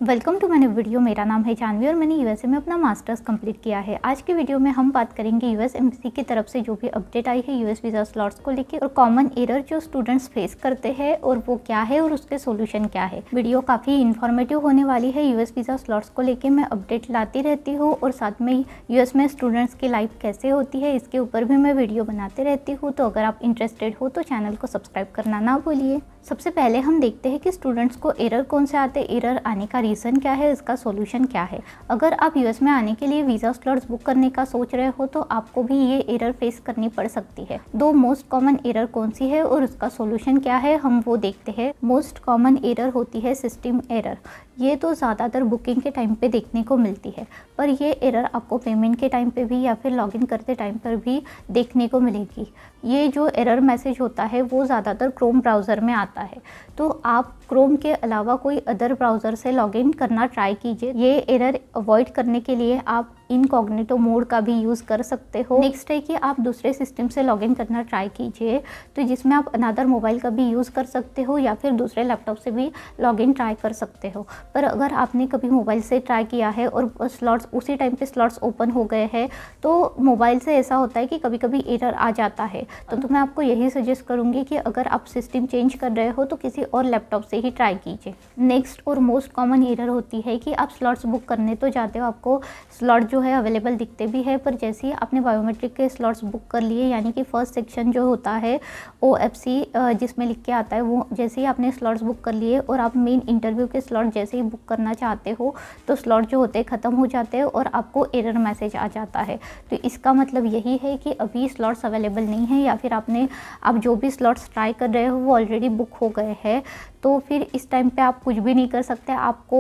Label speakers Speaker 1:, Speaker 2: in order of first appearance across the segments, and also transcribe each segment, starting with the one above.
Speaker 1: Welcome to my video. मेरा नाम है जानवी और मैंने यूएसए में अपना मास्टर्स कंप्लीट किया है। आज की वीडियो में हम बात करेंगे यूएस एम्बेसी की तरफ से जो भी अपडेट आई है यूएस वीज़ा स्लॉट्स को लेके और कॉमन एरर जो स्टूडेंट्स फेस करते हैं और वो क्या है और उसके सॉल्यूशन क्या है। वीडियो काफ़ी इन्फॉर्मेटिव होने वाली है। यूएस वीज़ा स्लॉट्स को लेकर मैं अपडेट लाती रहती हूँ और साथ में यूएस में स्टूडेंट्स की लाइफ कैसे होती है इसके ऊपर भी मैं वीडियो बनाते रहती हूँ। तो अगर आप इंटरेस्टेड हो तो चैनल को सब्सक्राइब करना ना भूलिए। सबसे पहले हम देखते हैं कि स्टूडेंट्स को एरर कौन से आते हैं, एरर आने का रीज़न क्या है, इसका सॉल्यूशन क्या है। अगर आप यूएस में आने के लिए वीज़ा स्लॉट्स बुक करने का सोच रहे हो तो आपको भी ये एरर फेस करनी पड़ सकती है। दो मोस्ट कॉमन एरर कौन सी है और उसका सॉल्यूशन क्या है हम वो देखते हैं। मोस्ट कॉमन एरर होती है सिस्टम एरर। ये तो ज़्यादातर बुकिंग के टाइम पे देखने को मिलती है, पर ये एरर आपको पेमेंट के टाइम पे भी या फिर लॉगिन करते टाइम पर भी देखने को मिलेगी। ये जो एरर मैसेज होता है वो ज़्यादातर क्रोम ब्राउज़र में आता है, तो आप क्रोम के अलावा कोई अदर ब्राउज़र से लॉगिन करना ट्राई कीजिए। ये एरर अवॉइड करने के लिए आप इनकॉग्निटो मोड का भी यूज़ कर सकते हो। नेक्स्ट है कि आप दूसरे सिस्टम से लॉगिन करना ट्राई कीजिए, तो जिसमें आप अनदर मोबाइल का भी यूज़ कर सकते हो या फिर दूसरे लैपटॉप से भी लॉगिन ट्राई कर सकते हो। पर अगर आपने कभी मोबाइल से ट्राई किया है और स्लॉट्स उसी टाइम पे स्लॉट्स ओपन हो गए हैं तो मोबाइल से ऐसा होता है कि कभी कभी एरर आ जाता है। तो मैं आपको यही सजेस्ट करूँगी कि अगर आप सिस्टम चेंज कर रहे हो तो किसी और लैपटॉप से ही ट्राई कीजिए। नेक्स्ट और मोस्ट कॉमन एरर होती है कि आप स्लॉट्स बुक करने तो जाते हो, आपको स्लॉट जो है अवेलेबल दिखते भी है, पर जैसे ही आपने बायोमेट्रिक के स्लॉट्स बुक कर लिए यानी कि फर्स्ट सेक्शन जो होता है OFC जिसमें लिख के आता है, वो जैसे ही आपने स्लॉट्स बुक कर लिए और आप मेन इंटरव्यू के स्लॉट जैसे ही बुक करना चाहते हो तो स्लॉट जो होते हैं ख़त्म हो जाते हैं और आपको एरर मैसेज आ जाता है। तो इसका मतलब यही है कि अभी स्लॉट्स अवेलेबल नहीं है या फिर आप जो भी स्लॉट्स ट्राई कर रहे हो वो ऑलरेडी बुक हो गए हैं। तो फिर इस टाइम पे आप कुछ भी नहीं कर सकते, आपको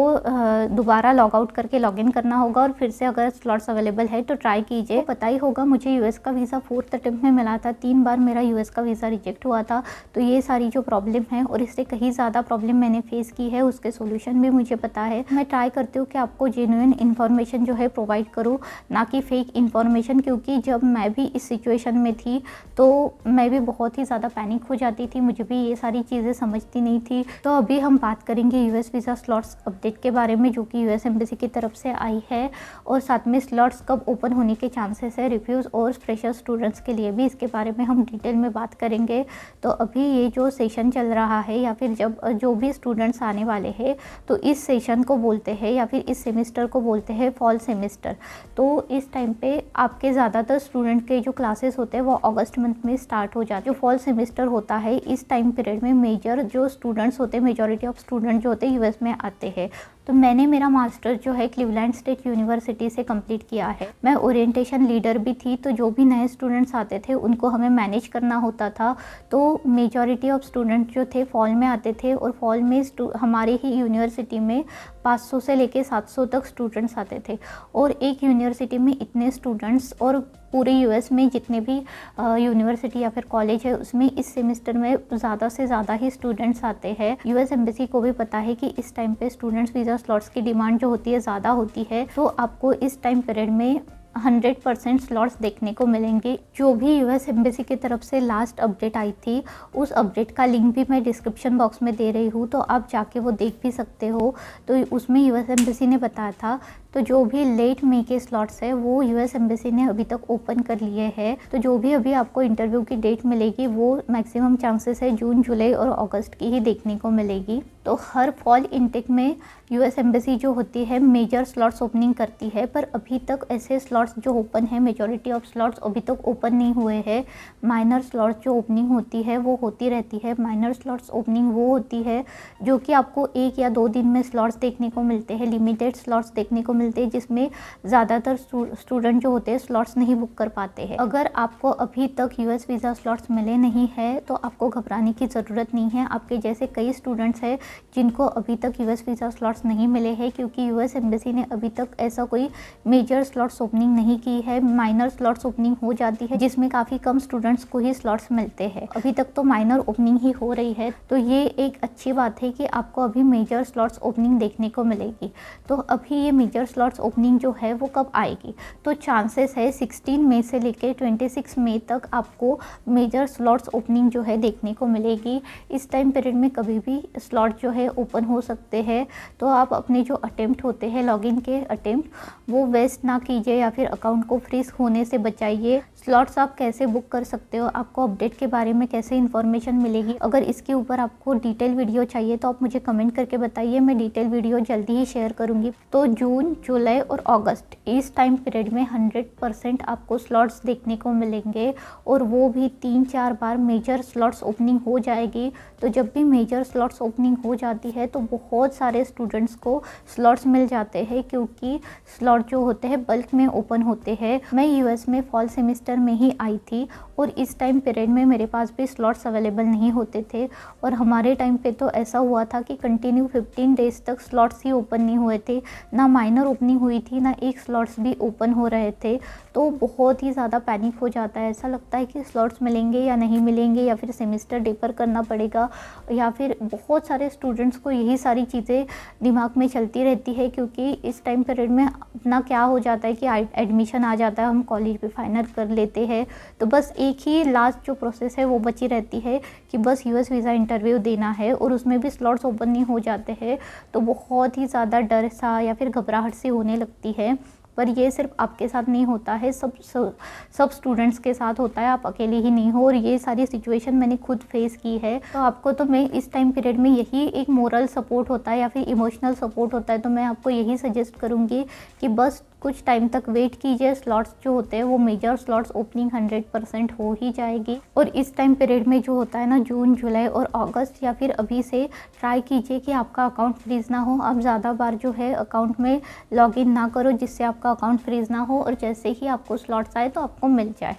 Speaker 1: दोबारा लॉग आउट करके लॉगिन करना होगा और फिर से अगर स्लॉट्स अवेलेबल है तो ट्राई कीजिए। पता ही होगा मुझे यूएस का वीज़ा 4th अटेम्प्ट में मिला था, 3 बार मेरा यूएस का वीज़ा रिजेक्ट हुआ था। तो ये सारी जो प्रॉब्लम है और इससे कहीं ज़्यादा प्रॉब्लम मैंने फेस की है, उसके सोल्यूशन भी मुझे पता है। मैं ट्राई करती हूँ कि आपको जेन्युइन इन्फॉर्मेशन जो है प्रोवाइड करूँ, ना कि फेक इन्फॉर्मेशन, क्योंकि जब मैं भी इस सिचुएशन में थी तो मैं भी बहुत ही ज़्यादा पैनिक हो जाती थी, मुझे भी ये सारी चीज़ें समझती नहीं थी। तो अभी हम बात करेंगे यूएस वीज़ा स्लॉट्स अपडेट के बारे में जो कि यूएस एम्बेसी की तरफ से आई है और साथ में स्लॉट्स कब ओपन होने के चांसेस है, रिव्यूज़ और फ्रेशर स्टूडेंट्स के लिए भी इसके बारे में हम डिटेल में बात करेंगे। तो अभी ये जो सेशन चल रहा है या फिर जब जो भी स्टूडेंट्स आने वाले हैं तो इस सेशन को बोलते हैं या फिर इस सेमेस्टर को बोलते हैं फॉल सेमेस्टर। तो इस टाइम पे आपके ज़्यादातर स्टूडेंट के जो क्लासेस होते हैं वो अगस्त मंथ में स्टार्ट हो जाते हैं। जो फॉल सेमेस्टर होता है इस टाइम पीरियड में मेजर जो स्टूडेंट्स होते हैं, मेजॉरिटी ऑफ स्टूडेंट जो होते हैं यूएस में आते हैं। तो मैंने मेरा मास्टर जो है क्लीवलैंड स्टेट यूनिवर्सिटी से कंप्लीट किया है। मैं ओरिएंटेशन लीडर भी थी, तो जो भी नए स्टूडेंट्स आते थे उनको हमें मैनेज करना होता था। तो मेजॉरिटी ऑफ स्टूडेंट जो थे फॉल में आते थे और फॉल में हमारे ही यूनिवर्सिटी में 500 से लेके 700 तक स्टूडेंट्स आते थे। और एक यूनिवर्सिटी में इतने स्टूडेंट्स और पूरे यूएस में जितने भी यूनिवर्सिटी या फिर कॉलेज है उसमें इस सेमेस्टर में ज़्यादा से ज़्यादा ही स्टूडेंट्स आते हैं। यूएस एम्बेसी को भी पता है कि इस टाइम पे स्टूडेंट्स वीज़ा स्लॉट्स की डिमांड जो होती है ज़्यादा होती है, तो आपको इस टाइम पीरियड में 100% स्लॉट्स देखने को मिलेंगे। जो भी यूएस एम्बेसी की तरफ से लास्ट अपडेट आई थी उस अपडेट का लिंक भी मैं डिस्क्रिप्शन बॉक्स में दे रही हूँ, तो आप जाके वो देख भी सकते हो। तो उसमें यूएस एम्बेसी ने बताया था, तो जो भी लेट मई के स्लॉट्स है वो यूएस एम्बेसी ने अभी तक ओपन कर लिए हैं। तो जो भी अभी आपको इंटरव्यू की डेट मिलेगी वो मैक्सिमम चांसेस है जून, जुलाई और अगस्त की ही देखने को मिलेगी। तो हर फॉल इनटेक में यूएस एम्बेसी जो होती है मेजर स्लॉट्स ओपनिंग करती है, पर अभी तक ऐसे स्लॉट्स जो ओपन है, मेजॉरिटी ऑफ स्लॉट्स अभी तक ओपन नहीं हुए हैं। माइनर स्लॉट्स जो ओपनिंग होती है वो होती रहती है। माइनर स्लॉट्स ओपनिंग वो होती है जो कि आपको 1 या 2 दिन में स्लॉट्स देखने को मिलते हैं, लिमिटेड स्लॉट्स देखने को मिलते हैं, जिसमें ज़्यादातर स्टूडेंट जो होते हैं स्लॉट्स नहीं बुक कर पाते हैं। अगर आपको अभी तक यूएस वीज़ा स्लॉट्स मिले नहीं है तो आपको घबराने की ज़रूरत नहीं है। आपके जैसे कई स्टूडेंट्स हैं जिनको अभी तक यूएस वीज़ा स्लॉट्स नहीं मिले हैं, क्योंकि यूएस एम्बेसी ने अभी तक ऐसा कोई मेजर स्लॉट्स ओपनिंग नहीं की है। माइनर स्लॉट्स ओपनिंग हो जाती है जिसमें काफ़ी कम स्टूडेंट्स को ही स्लॉट्स मिलते हैं। अभी तक तो माइनर ओपनिंग ही हो रही है, तो ये एक अच्छी बात है कि आपको अभी मेजर स्लॉट्स ओपनिंग देखने को मिलेगी। तो अभी ये मेजर स्लॉट्स ओपनिंग जो है वो कब आएगी। तो चांसेस है 16 मई से लेकर 26 मई तक आपको मेजर स्लॉट्स ओपनिंग जो है देखने को मिलेगी। इस टाइम पीरियड में कभी भी स्लॉट जो है ओपन हो सकते हैं, तो आप अपने जो अटेम्प्ट होते हैं लॉगिन के अटेम्प्ट वो वेस्ट ना कीजिए या फिर अकाउंट को फ्रीज होने से बचाइए। स्लॉट्स आप कैसे बुक कर सकते हो, आपको अपडेट के बारे में कैसे इन्फॉर्मेशन मिलेगी, अगर इसके ऊपर आपको डिटेल वीडियो चाहिए तो आप मुझे कमेंट करके बताइए, मैं डिटेल वीडियो जल्दी ही शेयर करूंगी। तो जून, जुलाई और अगस्त इस टाइम पीरियड में 100% आपको स्लॉट्स देखने को मिलेंगे और वो भी 3-4 बार मेजर स्लॉट्स ओपनिंग हो जाएगी। तो जब भी मेजर स्लॉट्स ओपनिंग हो जाती है तो बहुत सारे स्टूडेंट्स को स्लॉट्स मिल जाते हैं, क्योंकि स्लॉट जो होते हैं बल्क में ओपन होते हैं। मैं यूएस में फॉल सेमेस्टर में ही आई थी और इस टाइम पीरियड में मेरे पास भी स्लॉट्स अवेलेबल नहीं होते थे और हमारे टाइम पे तो ऐसा हुआ था कि कंटिन्यू 15 डेज तक स्लॉट्स ही ओपन नहीं हुए थे, ना माइनर ओपनिंग हुई थी, ना एक स्लॉट्स भी ओपन हो रहे थे। तो बहुत ही ज़्यादा पैनिक हो जाता है, ऐसा लगता है कि स्लॉट्स मिलेंगे या नहीं मिलेंगे, या फिर सेमेस्टर डेफर करना पड़ेगा, या फिर बहुत सारे स्टूडेंट्स को यही सारी चीज़ें दिमाग में चलती रहती है, क्योंकि इस टाइम पीरियड में अपना क्या हो जाता है कि एडमिशन आ जाता है, हम कॉलेज भी फाइनल कर लेते हैं, तो बस एक ही लास्ट जो प्रोसेस है वो बची रहती है कि बस यूएस वीज़ा इंटरव्यू देना है, और उसमें भी स्लॉट्स ओपन नहीं हो जाते हैं तो बहुत ही ज़्यादा डर सा या फिर घबराहट सी होने लगती है। पर ये सिर्फ आपके साथ नहीं होता है, सब स्टूडेंट्स के साथ होता है, आप अकेले ही नहीं हो, और ये सारी सिचुएशन मैंने खुद फेस की है। तो आपको तो मैं इस टाइम पीरियड में यही एक मोरल सपोर्ट होता है या फिर इमोशनल सपोर्ट होता है, तो मैं आपको यही सजेस्ट करूँगी कि बस कुछ टाइम तक वेट कीजिए। स्लॉट्स जो होते हैं वो मेजर स्लॉट्स ओपनिंग 100% हो ही जाएगी। और इस टाइम पीरियड में जो होता है ना, जून, जुलाई और अगस्त, या फिर अभी से ट्राई कीजिए कि आपका अकाउंट फ्रीज़ ना हो, आप ज़्यादा बार जो है अकाउंट में लॉगिन ना करो जिससे आपका अकाउंट फ्रीज़ ना हो, और जैसे ही आपको स्लॉट्स आए तो आपको मिल जाए।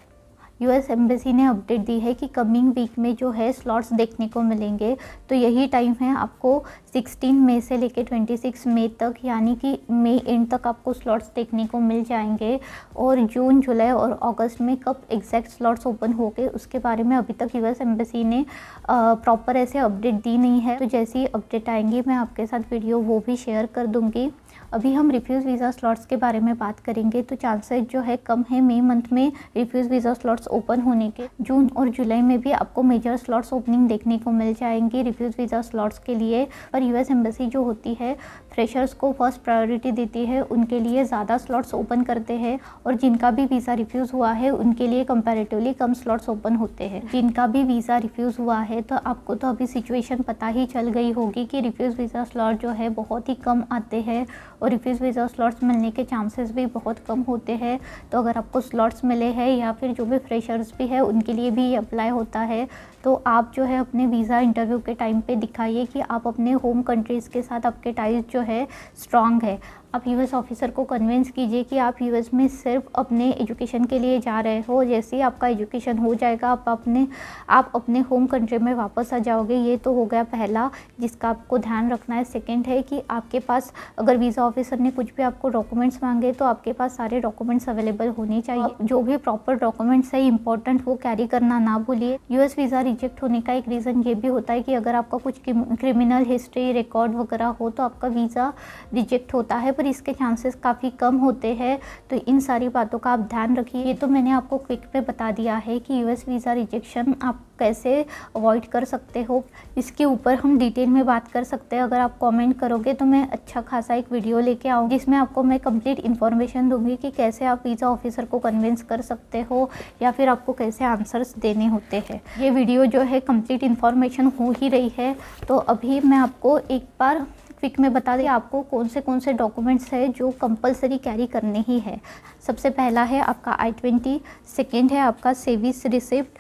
Speaker 1: यूएस एम्बेसी ने अपडेट दी है कि कमिंग वीक में जो है स्लॉट्स देखने को मिलेंगे, तो यही टाइम है आपको 16 मई से लेकर 26 मई तक, यानी कि मई एंड तक आपको स्लॉट्स देखने को मिल जाएंगे। और जून, जुलाई और अगस्त में कब एग्जैक्ट स्लॉट्स ओपन हो गए उसके बारे में अभी तक यूएस एम्बेसी ने प्रॉपर ऐसे अपडेट दी नहीं है, तो जैसी अपडेट आएंगी मैं आपके साथ वीडियो वो भी शेयर कर दूँगी। अभी हम रिफ्यूज़ वीज़ा स्लॉट्स के बारे में बात करेंगे, तो चांसेस जो है कम है मई मंथ में रिफ्यूज़ वीज़ा स्लॉट्स ओपन होने के। जून और जुलाई में भी आपको मेजर स्लॉट्स ओपनिंग देखने को मिल जाएंगी रिफ्यूज़ वीज़ा स्लॉट्स के लिए। पर यूएस एम्बेसी जो होती है फ्रेशर्स को फर्स्ट प्रायोरिटी देती है, उनके लिए ज़्यादा स्लॉट्स ओपन करते हैं, और जिनका भी वीज़ा रिफ्यूज़ हुआ है उनके लिए कंपैरेटिवली कम स्लॉट्स ओपन होते हैं। जिनका भी वीज़ा रिफ्यूज़ हुआ है तो आपको तो अभी सिचुएशन पता ही चल गई होगी कि रिफ्यूज़ वीज़ा स्लॉट जो है बहुत ही कम आते हैं और रिफ्यूज़ वीज़ा स्लॉट्स मिलने के चांसेस भी बहुत कम होते हैं। तो अगर आपको स्लॉट्स मिले हैं या फिर जो भी फ्रेशर्स भी है उनके लिए भी ये अप्लाई होता है, तो आप जो है अपने वीज़ा इंटरव्यू के टाइम पे दिखाइए कि आप अपने होम कंट्रीज़ के साथ आपके टाइज जो है स्ट्रॉन्ग है। आप यूएस ऑफिसर को कन्विंस कीजिए कि आप यूएस में सिर्फ अपने एजुकेशन के लिए जा रहे हो, जैसे ही आपका एजुकेशन हो जाएगा आप अपने होम कंट्री में वापस आ जाओगे। ये तो हो गया पहला जिसका आपको ध्यान रखना है। सेकंड है कि आपके पास अगर वीज़ा ऑफिसर ने कुछ भी आपको डॉक्यूमेंट्स मांगे तो आपके पास सारे डॉक्यूमेंट्स अवेलेबल होने चाहिए। जो भी प्रॉपर डॉक्यूमेंट्स है इंपॉर्टेंट वो कैरी करना ना भूलिए। यूएस वीज़ा रिजेक्ट होने का एक रीज़न ये भी होता है कि अगर आपका कुछ क्रिमिनल हिस्ट्री रिकॉर्ड वगैरह हो तो आपका वीज़ा रिजेक्ट होता है, पर इसके चांसेस काफ़ी कम होते हैं। तो इन सारी बातों का आप ध्यान रखिए। ये तो मैंने आपको क्विक पे बता दिया है कि यूएस वीज़ा रिजेक्शन आप कैसे अवॉइड कर सकते हो, इसके ऊपर हम डिटेल में बात कर सकते हैं। अगर आप कमेंट करोगे तो मैं अच्छा खासा एक वीडियो लेके आऊँगी जिसमें आपको मैं कंप्लीट इन्फॉर्मेशन दूंगी कि कैसे आप वीज़ा ऑफिसर को कन्विंस कर सकते हो या फिर आपको कैसे आंसर्स देने होते हैं। ये वीडियो जो है कंप्लीट इन्फॉर्मेशन हो ही रही है, तो अभी मैं आपको एक बार क्विक में बता दें आपको कौन से डॉक्यूमेंट्स है जो कंपलसरी कैरी करने ही है। सबसे पहला है आपका I-20, सेकेंड है आपका सेविस रिसिप्ट,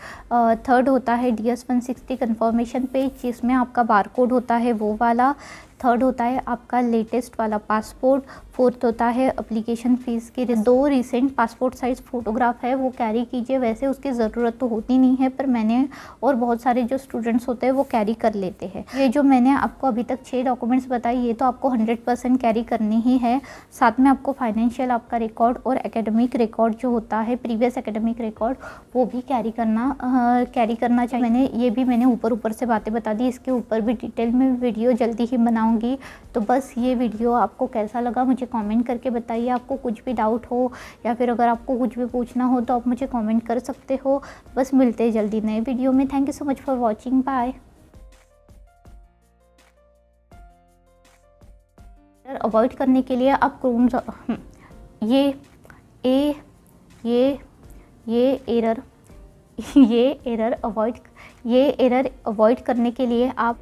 Speaker 1: थर्ड होता है DS-160 कन्फर्मेशन पेज जिसमें आपका बारकोड होता है वो वाला, थर्ड होता है आपका लेटेस्ट वाला पासपोर्ट, फोर्थ होता है एप्लीकेशन फ़ीस की 2 रिसेंट पासपोर्ट साइज़ फ़ोटोग्राफ है वो कैरी कीजिए। वैसे उसकी ज़रूरत तो होती नहीं है, पर मैंने और बहुत सारे जो स्टूडेंट्स होते हैं वो कैरी कर लेते हैं। ये जो मैंने आपको अभी तक 6 डॉक्यूमेंट्स बताई ये तो आपको 100% कैरी करनी ही है। साथ में आपको फाइनेंशियल आपका रिकॉर्ड और एकेडमिक रिकॉर्ड जो होता है प्रीवियस एकेडमिक रिकॉर्ड वो भी कैरी करना चाहिए। मैंने ऊपर से बातें बता दी, इसके ऊपर भी डिटेल में वीडियो जल्दी ही बनाऊँगी। बनाऊंगी। तो बस ये वीडियो आपको कैसा लगा मुझे कमेंट करके बताइए। आपको कुछ भी डाउट हो या फिर अगर आपको कुछ भी पूछना हो तो आप मुझे कमेंट कर सकते हो। बस मिलते हैं जल्दी नए वीडियो में। Thank you so much for watching, bye. Avoid करने के लिए आप क्रोम ये एरर अवॉइड करने के लिए आप